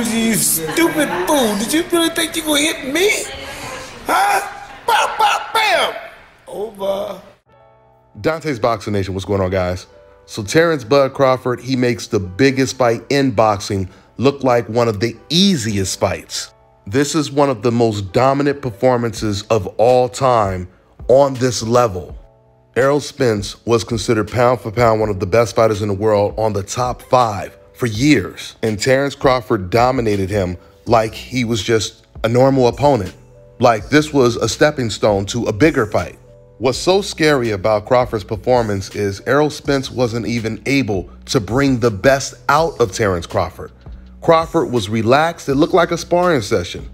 you stupid fool. Did you really think you gonna hit me? Huh? Bam, bam, bam. Over. Dontaes Boxing Nation, what's going on, guys? So Terence Bud Crawford, he makes the biggest fight in boxing look like one of the easiest fights. This is one of the most dominant performances of all time on this level. Errol Spence was considered pound for pound one of the best fighters in the world, on the top 5 for years. And Terence Crawford dominated him like he was just a normal opponent. Like this was a stepping stone to a bigger fight. What's so scary about Crawford's performance is Errol Spence wasn't even able to bring the best out of Terence Crawford. Crawford was relaxed. It looked like a sparring session.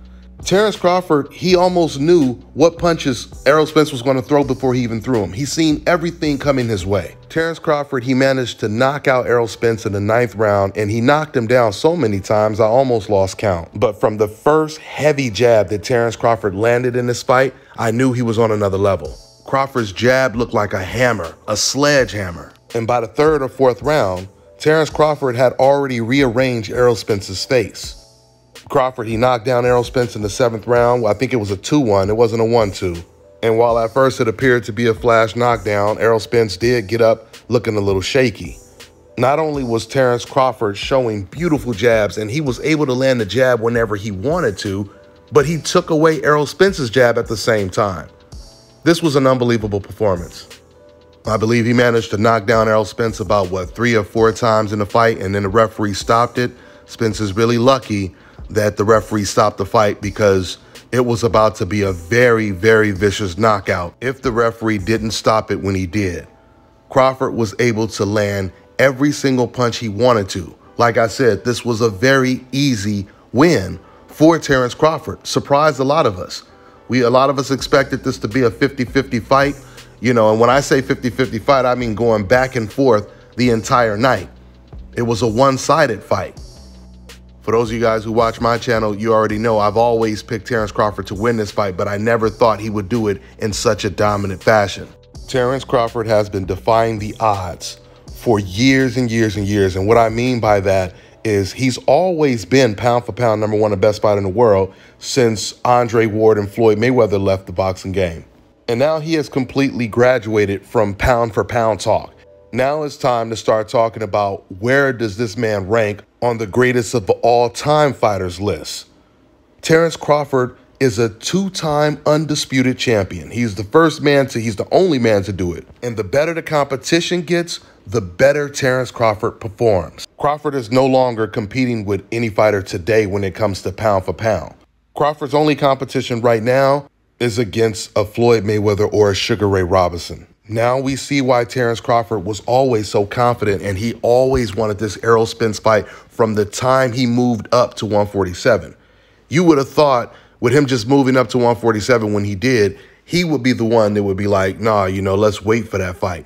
Terence Crawford, he almost knew what punches Errol Spence was going to throw before he even threw them. He's seen everything coming his way. Terence Crawford, he managed to knock out Errol Spence in the 9th round, and he knocked him down so many times I almost lost count. But from the first heavy jab that Terence Crawford landed in this fight, I knew he was on another level. Crawford's jab looked like a hammer, a sledgehammer. And by the 3rd or 4th round, Terence Crawford had already rearranged Errol Spence's face. Crawford, he knocked down Errol Spence in the 7th round. Well, I think it was a 2-1. It wasn't a 1-2. And while at first it appeared to be a flash knockdown, Errol Spence did get up looking a little shaky. Not only was Terence Crawford showing beautiful jabs, and he was able to land the jab whenever he wanted to, but he took away Errol Spence's jab at the same time. This was an unbelievable performance. I believe he managed to knock down Errol Spence about, 3 or 4 times in the fight, and then the referee stopped it. Spence is really lucky that the referee stopped the fight because it was about to be a very, very vicious knockout if the referee didn't stop it when he did. Crawford was able to land every single punch he wanted to. Like I said, this was a very easy win for Terence Crawford. Surprised a lot of us. A lot of us expected this to be a 50-50 fight. You know, and when I say 50-50 fight, I mean going back and forth the entire night. It was a one-sided fight. For those of you guys who watch my channel, you already know I've always picked Terence Crawford to win this fight, but I never thought he would do it in such a dominant fashion. Terence Crawford has been defying the odds for years and years and years. And what I mean by that is he's always been pound for pound #1, the best fighter in the world since Andre Ward and Floyd Mayweather left the boxing game. And now he has completely graduated from pound for pound talk. Now it's time to start talking about where does this man rank on the greatest of all time fighters list. Terence Crawford is a 2-time undisputed champion. He's the only man to do it. And the better the competition gets, the better Terence Crawford performs. Crawford is no longer competing with any fighter today when it comes to pound for pound. Crawford's only competition right now is against a Floyd Mayweather or a Sugar Ray Robinson. Now we see why Terence Crawford was always so confident, and he always wanted this Errol Spence fight from the time he moved up to 147. You would have thought with him just moving up to 147 when he did, he would be the one that would be like, nah, let's wait for that fight.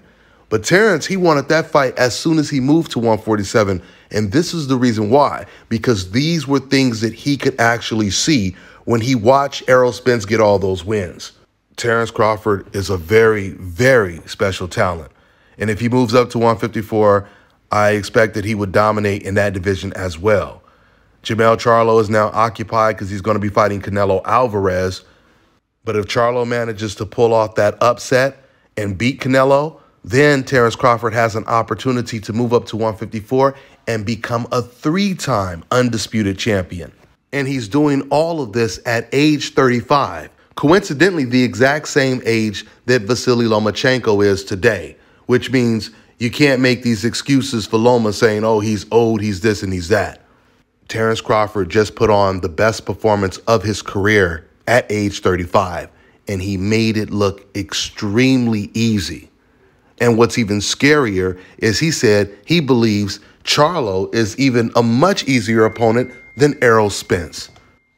But Terence, he wanted that fight as soon as he moved to 147, and this is the reason why, because these were things that he could actually see when he watched Errol Spence get all those wins. Terence Crawford is a very, very special talent. And if he moves up to 154, I expect that he would dominate in that division as well. Jermell Charlo is now occupied because he's going to be fighting Canelo Alvarez. But if Charlo manages to pull off that upset and beat Canelo, then Terence Crawford has an opportunity to move up to 154 and become a 3-time undisputed champion. And he's doing all of this at age 35. Coincidentally, the exact same age that Vasily Lomachenko is today, which means you can't make these excuses for Loma saying, oh, he's old, he's this and he's that. Terence Crawford just put on the best performance of his career at age 35, and he made it look extremely easy. And what's even scarier is he said he believes Charlo is even a much easier opponent than Errol Spence.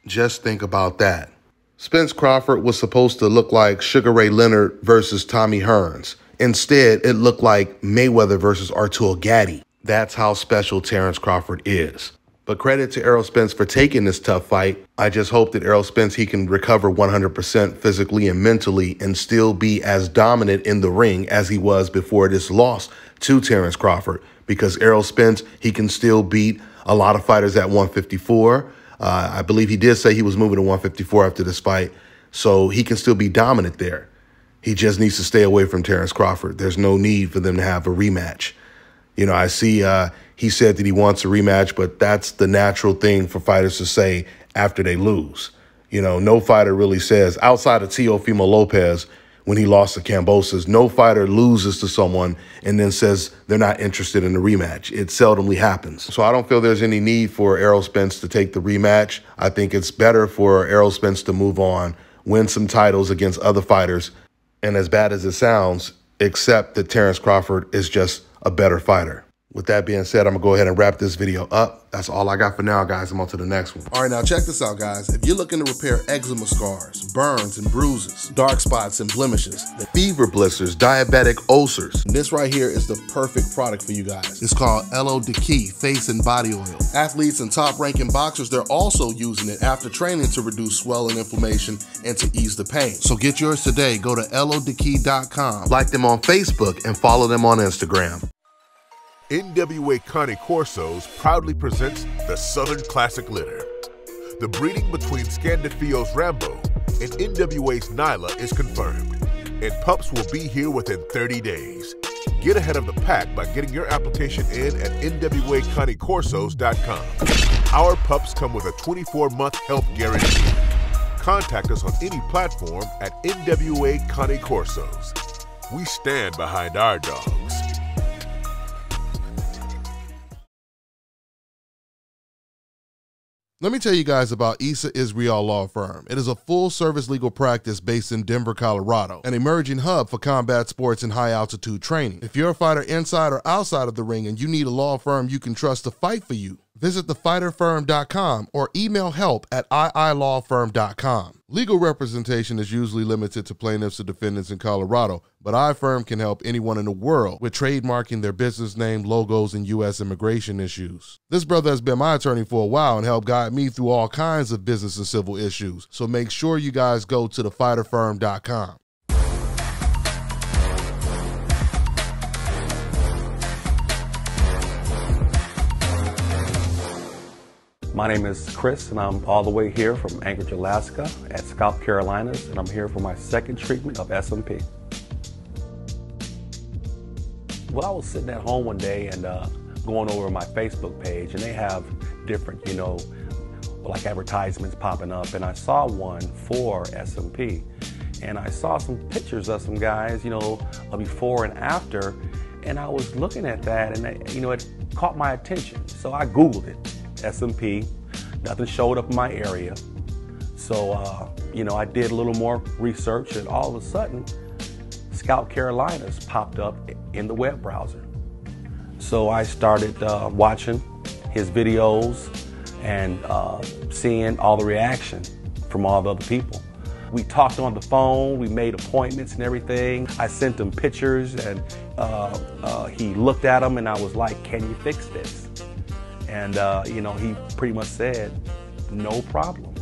Just think about that. Spence Crawford was supposed to look like Sugar Ray Leonard versus Tommy Hearns. Instead, it looked like Mayweather versus Arturo Gatti. That's how special Terence Crawford is. But credit to Errol Spence for taking this tough fight. I just hope that Errol Spence, he can recover 100% physically and mentally and still be as dominant in the ring as he was before this loss to Terence Crawford. Because Errol Spence, he can still beat a lot of fighters at 154. I believe he did say he was moving to 154 after this fight, so he can still be dominant there. He just needs to stay away from Terence Crawford. There's no need for them to have a rematch. You know, I see he said that he wants a rematch, but that's the natural thing for fighters to say after they lose. You know, no fighter really says, outside of Teofimo Lopez, when he lost to Kambosos, no fighter loses to someone and then says they're not interested in the rematch. It seldomly happens. So I don't feel there's any need for Errol Spence to take the rematch. I think it's better for Errol Spence to move on, win some titles against other fighters, and as bad as it sounds, accept that Terence Crawford is just a better fighter. With that being said, I'm going to go ahead and wrap this video up. That's all I got for now, guys. I'm on to the next one. All right, now check this out, guys. If you're looking to repair eczema scars, burns and bruises, dark spots and blemishes, Fever blisters, diabetic ulcers, this right here is the perfect product for you guys. It's called Errol Face and Body Oil. Athletes and top-ranking boxers, they're also using it after training to reduce swelling, inflammation, and to ease the pain. So get yours today. Go to erroldekey.com. like them on Facebook, and follow them on Instagram. NWA Cane Corsos proudly presents the Southern Classic Litter. The breeding between Scandafio's Rambo and NWA's Nyla is confirmed, and pups will be here within 30 days. Get ahead of the pack by getting your application in at NWACanecorsos.com. Our pups come with a 24-month health guarantee. Contact us on any platform at NWA Cane Corsos. We stand behind our dogs. Let me tell you guys about Issa Israel Law Firm. It is a full-service legal practice based in Denver, Colorado, an emerging hub for combat sports and high-altitude training. If you're a fighter inside or outside of the ring and you need a law firm you can trust to fight for you, visit thefighterfirm.com or email help@iilawfirm.com. Legal representation is usually limited to plaintiffs or defendants in Colorado, but iFirm can help anyone in the world with trademarking their business name, logos, and U.S. immigration issues. This brother has been my attorney for a while and helped guide me through all kinds of business and civil issues, so make sure you guys go to thefighterfirm.com. My name is Chris, and I'm all the way here from Anchorage, Alaska at Scalp Carolinas, and I'm here for my second treatment of SMP. Well, I was sitting at home one day and going over my Facebook page, and they have different, like advertisements popping up, and I saw one for SMP, and I saw some pictures of some guys, before and after, and I was looking at that, and it caught my attention, so I Googled it. SMP, nothing showed up in my area. So, I did a little more research, and all of a sudden, Scalp Carolinas popped up in the web browser. So I started watching his videos and seeing all the reaction from all the other people. We talked on the phone, we made appointments and everything. I sent him pictures, and he looked at them, and I was like, "Can you fix this?" And, he pretty much said, "No problem."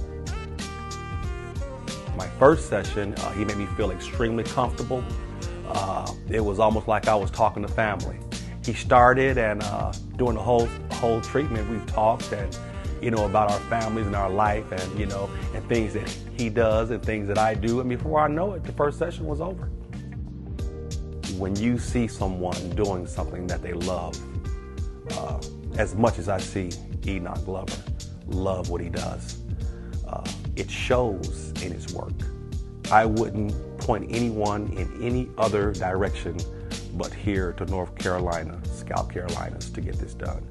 My first session, he made me feel extremely comfortable. It was almost like I was talking to family. He started, and during the whole treatment, we talked and, about our families and our life and, and things that he does and things that I do. And before I know it, the first session was over. When you see someone doing something that they love, as much as I see Enoch Glover love what he does, it shows in his work. I wouldn't point anyone in any other direction but here to North Carolina, Scalp Carolinas, to get this done.